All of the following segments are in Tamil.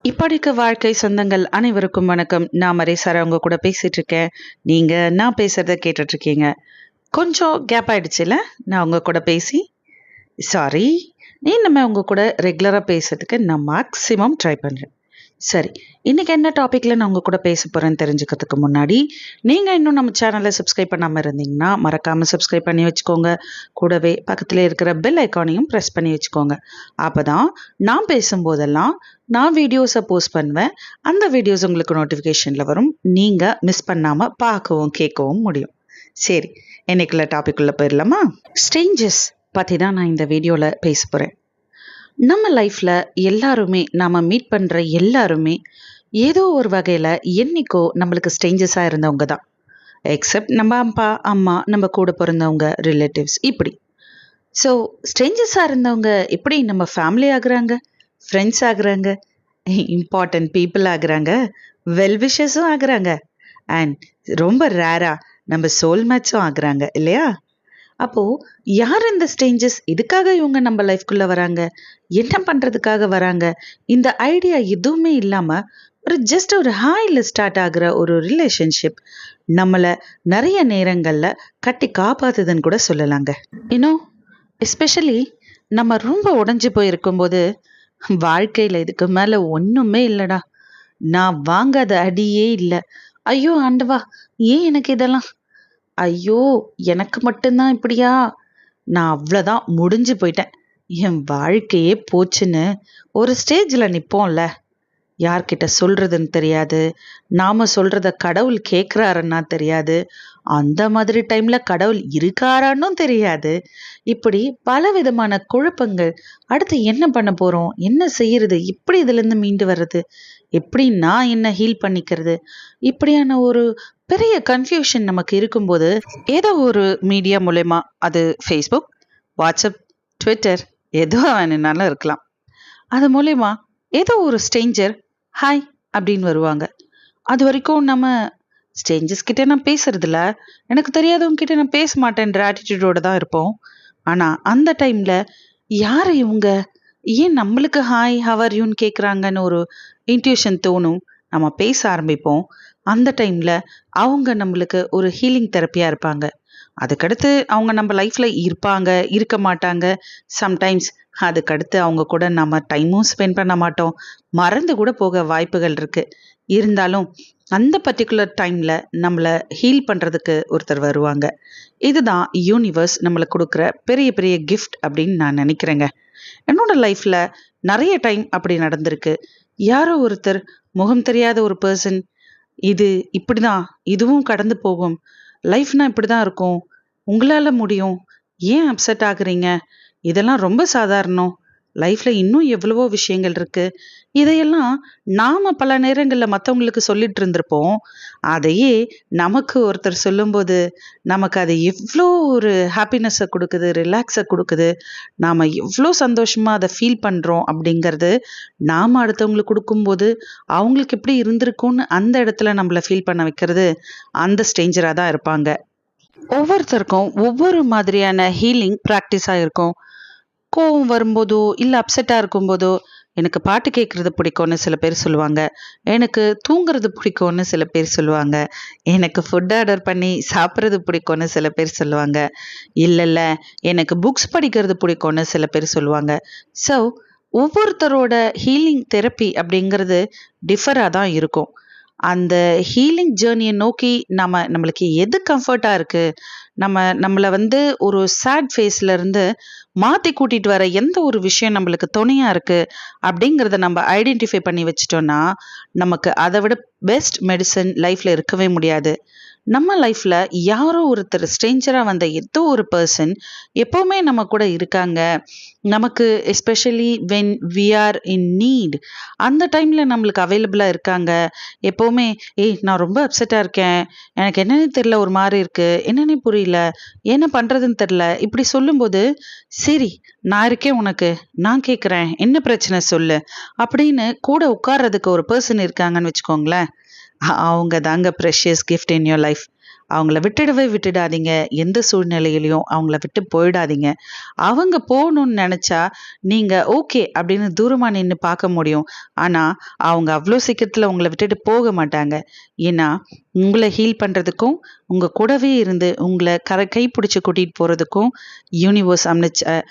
இப்படிக்கு வாழ்க்கை சொந்தங்கள் அனைவருக்கும் வணக்கம். நான் மரேசாரா உங்க கூட பேசிட்டு இருக்கேன். நீங்க நான் பேசுறத கேட்டுட்டு இருக்கீங்க. கொஞ்சம் கேப் ஆயிடுச்சுல நான் உங்க கூட பேசி. சாரி. நம்ம உங்க கூட ரெகுலரா பேசுறதுக்கு நான் மேக்ஸிமம் ட்ரை பண்றேன். சரி, இன்னைக்கு என்ன டாபிக்ல நான் உங்க கூட பேச போறேன்னு தெரிஞ்சுக்கிறதுக்கு முன்னாடி, நீங்க இன்னும் நம்ம சேனலை சப்ஸ்கிரைப் பண்ணாம இருந்தீங்கன்னா மறக்காம சப்ஸ்கிரைப் பண்ணி வச்சுக்கோங்க. கூடவே பக்கத்துல இருக்கிற பெல் ஐக்கானையும் ப்ரெஸ் பண்ணி வச்சுக்கோங்க. அப்பதான் நான் பேசும்போதெல்லாம் நான் வீடியோஸை போஸ்ட் பண்ணுவேன். அந்த வீடியோஸ் உங்களுக்கு நோட்டிஃபிகேஷன்ல வரும். நீங்க மிஸ் பண்ணாம பார்க்கவும் கேட்கவும் முடியும். சரி, இன்னைக்குள்ள டாபிக் உள்ள போயிடலாமா? ஸ்ட்ரேஞ்சர்ஸ் பத்தி தான் நான் இந்த வீடியோல பேச போறேன். நம்ம லைஃப்ல எல்லாருமே நாம மீட் பண்ற எல்லாருமே ஏதோ ஒரு வகையில என்னைக்கோ நம்மளுக்கு ஸ்ட்ரேஞ்சர்ஸா இருந்தவங்க தான். எக்ஸப்ட் நம்ம அப்பா அம்மா, நம்ம கூட பிறந்தவங்க, ரிலேட்டிவ்ஸ், இப்படி. ஸோ ஸ்ட்ரேஞ்சர்ஸா இருந்தவங்க எப்படி நம்ம ஃபேமிலி ஆகுறாங்க, ஃப்ரெண்ட்ஸ் ஆகுறாங்க, இம்பார்ட்டன்ட் பீப்புள் ஆகுறாங்க, வெல்விஷஸும் ஆகுறாங்க, அண்ட் ரொம்ப ரேரா நம்ம சோல்மேட்ஸும் ஆகுறாங்க இல்லையா? அப்போ யார் இந்த ஸ்ட்ரேஞ்சர்ஸ்? எதுக்காக இவங்க நம்ம லைஃப்குள்ள வராங்க? என்ன பண்றதுக்காக வராங்க? இந்த ஐடியா எதுவுமே இல்லாம ஜஸ்ட் ஒரு ஹாய்ல ஸ்டார்ட் ஆகுற ஒரு ரிலேஷன்ஷிப் நம்மளை நிறைய நேரங்கள்ல கட்டி காப்பாத்துதுன்னு கூட சொல்லலாங்க. இன்னும் எஸ்பெஷலி நம்ம ரொம்ப உடைஞ்சு போயிருக்கும் போது, வாழ்க்கையில இதுக்கு மேல ஒண்ணுமே இல்லடா, நான் வாங்காத அடியே இல்லை, ஐயோ ஆண்டவா ஏன் எனக்கு இதெல்லாம், ஐயோ எனக்கு மட்டும்தான் இப்படியா, நான் அவ்வளோதான் முடிஞ்சு போயிட்டேன், என் வாழ்க்கையே போச்சுன்னு ஒரு ஸ்டேஜில் நிற்போம்ல. யார்கிட்ட சொல்றதுன்னு தெரியாது, நாம சொல்றத கடவுள் கேட்குறாருன்னா தெரியாது, அந்த மாதிரி டைம்ல கடவுள் இருக்காரான்னும் தெரியாது. இப்படி பல விதமான குழப்பங்கள். அடுத்து என்ன பண்ண போறோம், என்ன செய்யறது, எப்படி இதுல இருந்து மீண்டு வர்றது, எப்படி நான் என்ன ஹீல் பண்ணிக்கிறது, இப்படியான ஒரு பெரிய கன்ஃபியூஷன் நமக்கு இருக்கும்போது, ஏதோ ஒரு மீடியா மூலயமா, அது ஃபேஸ்புக், வாட்ஸ்அப், ட்விட்டர், எதுவா வேணும்னாலும் இருக்கலாம், அது மூலயமா ஏதோ ஒரு ஸ்ட்ரேஞ்சர் ஹாய் அப்படின்னு வருவாங்க. அது வரைக்கும் நம்ம ஸ்ட்ரேஞ்சர்ஸ் கிட்ட நான் பேசுறதில்ல, எனக்கு தெரியாதவங்க கிட்ட நான் பேச மாட்டேன்ற ஆட்டிடியூடோட தான் இருப்போம். ஆனால் அந்த டைமில் யார் இவங்க, ஏன் நம்மளுக்கு ஹாய் ஹவர் யூன்னு கேட்குறாங்கன்னு ஒரு இன்ட்யூஷன் தோணும். நம்ம பேச ஆரம்பிப்போம். அந்த டைமில் அவங்க நம்மளுக்கு ஒரு ஹீலிங் தெரப்பியாக இருப்பாங்க. அதுக்கடுத்து அவங்க நம்ம லைஃப்பில் இருப்பாங்க, இருக்க மாட்டாங்க. சம்டைம்ஸ் அதுக்கடுத்து அவங்க கூட நம்ம டைமும் ஸ்பெண்ட் பண்ண மாட்டோம், மறந்து கூட போக வாய்ப்புகள் இருக்குது. இருந்தாலும் அந்த பர்டிகுலர் டைமில் நம்மளை ஹீல் பண்ணுறதுக்கு ஒருத்தர் வருவாங்க. இதுதான் யூனிவர்ஸ் நம்மளுக்கு கொடுக்குற பெரிய பெரிய கிஃப்ட் அப்படின்னு நான் நினைக்கிறேங்க. என்னோட லைஃப்பில் நிறைய டைம் அப்படி நடந்திருக்கு. யாரோ ஒருத்தர், முகம் தெரியாத ஒரு பர்சன், இது இப்படி தான், இதுவும் கடந்து போகும், லைஃப்னா இப்படி தான் இருக்கும், உங்களால் முடியும், ஏன் அப்செட் ஆகுறீங்க, இதெல்லாம் ரொம்ப சாதாரணம், லைஃப்பில் இன்னும் எவ்வளவோ விஷயங்கள் இருக்குது, இதையெல்லாம் நாம் பல நேரங்களில் மற்றவங்களுக்கு சொல்லிட்டு இருந்திருப்போம். அதையே நமக்கு ஒருத்தர் சொல்லும்போது நமக்கு அது எவ்வளோ ஒரு ஹாப்பினஸை கொடுக்குது, ரிலாக்ஸை கொடுக்குது, நாம் எவ்வளோ சந்தோஷமாக அதை ஃபீல் பண்ணுறோம் அப்படிங்கிறது நாம் அடுத்தவங்களுக்கு கொடுக்கும்போது அவங்களுக்கு எப்படி இருந்திருக்கும்னு அந்த இடத்துல நம்மளை ஃபீல் பண்ண வைக்கிறது அந்த ஸ்ட்ரேஞ்சராக தான் இருப்பாங்க. ஒவ்வொருத்தருக்கும் ஒவ்வொரு மாதிரியான ஹீலிங் ப்ராக்டிஸாக இருக்கும். கோவம் வரும்போதோ இல்லை அப்செட்டாக இருக்கும்போதோ எனக்கு பாட்டு கேட்குறது பிடிக்கும்னு சில பேர் சொல்லுவாங்க, எனக்கு தூங்குறது பிடிக்கும்னு சில பேர் சொல்லுவாங்க, எனக்கு ஃபுட் ஆர்டர் பண்ணி சாப்பிட்றது பிடிக்கும்னு சில பேர் சொல்லுவாங்க, இல்லை எனக்கு புக்ஸ் படிக்கிறது பிடிக்கும்னு சில பேர் சொல்லுவாங்க. ஸோ ஒவ்வொருத்தரோட ஹீலிங் தெரப்பி அப்படிங்கிறது டிஃபராக தான் இருக்கும். அந்த ஹீலிங் ஜேர்னியை நோக்கி நம்மளுக்கு எது கம்ஃபர்ட்டாக இருக்குது, நம்மளை ஒரு சேட் ஃபேஸில் இருந்து மாற்றி கூட்டிகிட்டு வர எந்த ஒரு விஷயம் நம்மளுக்கு துணையாக இருக்குது அப்படிங்கிறத நம்ம ஐடென்டிஃபை பண்ணி வச்சிட்டோன்னா நமக்கு அதை விட பெஸ்ட் மெடிசன் லைஃப்பில் இருக்கவே முடியாது. நம்ம லைஃப்பில் யாரோ ஒருத்தர் ஸ்ட்ரேஞ்சராக வந்த ஏதோ ஒரு பர்சன் எப்போவுமே நம்ம கூட இருக்காங்க. நமக்கு especially when we are in need, அந்த டைமில் நம்மளுக்கு அவைலபிளாக இருக்காங்க. எப்போவுமே நான் ரொம்ப அப்செட்டாக இருக்கேன், எனக்கு என்னென்னு தெரியல, ஒரு மாதிரி இருக்குது, என்னென்னே புரியல, என்ன பண்ணுறதுன்னு தெரில, இப்படி சொல்லும்போது சரி நான் இருக்கேன் உனக்கு, நான் கேட்குறேன், என்ன பிரச்சனை சொல்லு அப்படின்னு கூட உட்கார்றதுக்கு ஒரு பர்சன் இருக்காங்கன்னு வச்சுக்கோங்களேன். அவங்க தாங்க precious gift in your life. அவங்கள விட்டுடவே விட்டுடாதீங்க. எந்த சூழ்நிலையிலையும் அவங்கள விட்டு போயிடாதீங்க. அவங்க போகணும்னு நினச்சா நீங்கள் ஓகே அப்படின்னு தூரமாக நின்று பார்க்க முடியும். ஆனால் அவங்க அவ்வளோ சீக்கிரத்தில் உங்களை விட்டுட்டு போக மாட்டாங்க. ஏன்னா உங்களை ஹீல் பண்ணுறதுக்கும் உங்கள் கூடவே இருந்து உங்களை கை பிடிச்சி கூட்டிகிட்டு போகிறதுக்கும் யூனிவர்ஸ் அமைச்ச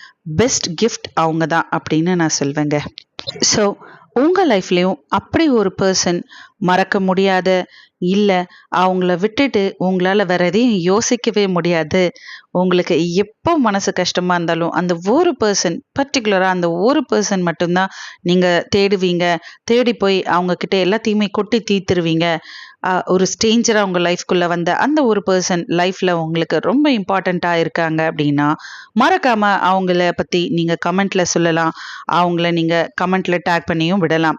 பெஸ்ட் கிஃப்ட் அவங்க தான் அப்படின்னு நான் சொல்வேங்க. ஸோ உங்கள் லைஃப்லேயும் அப்படி ஒரு பர்சன் மறக்க முடியாத, இல்லை அவங்கள விட்டுட்டு உங்களால் வேற எதையும் யோசிக்கவே முடியாது, உங்களுக்கு எப்போ மனசு கஷ்டமாக இருந்தாலும் அந்த ஒரு பர்சன், பர்டிகுலராக அந்த ஒரு பர்சன் மட்டும்தான் நீங்கள் தேடுவீங்க. தேடி போய் அவங்கக்கிட்ட எல்லாத்தையுமே கொட்டி தீர்த்துருவீங்க. ஒரு ஸ்ட்ரேஞ்சராக உங்கள் லைஃப்குள்ளே வந்த அந்த ஒரு பர்சன் லைஃப்பில் உங்களுக்கு ரொம்ப இம்பார்ட்டண்ட்டாக இருக்காங்க அப்படின்னா மறக்காமல் அவங்கள பற்றி நீங்கள் கமெண்ட்டில் சொல்லலாம். அவங்கள நீங்கள் கமெண்ட்டில் டேக் பண்ணியும் விடலாம்.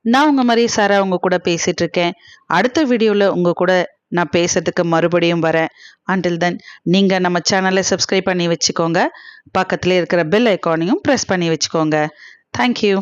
நான் உங்கள் மாதிரி சாரா உங்கள் கூட பேசிகிட்டு இருக்கேன். அடுத்த வீடியோவில் உங்கள் கூட நான் பேசுறதுக்கு மறுபடியும் வரேன். அண்டில் தென் நீங்கள் நம்ம சேனலை சப்ஸ்கிரைப் பண்ணி வச்சுக்கோங்க. பக்கத்தில் இருக்கிற பெல் ஐக்கானையும் ப்ரெஸ் பண்ணி வச்சுக்கோங்க. தேங்க்யூ.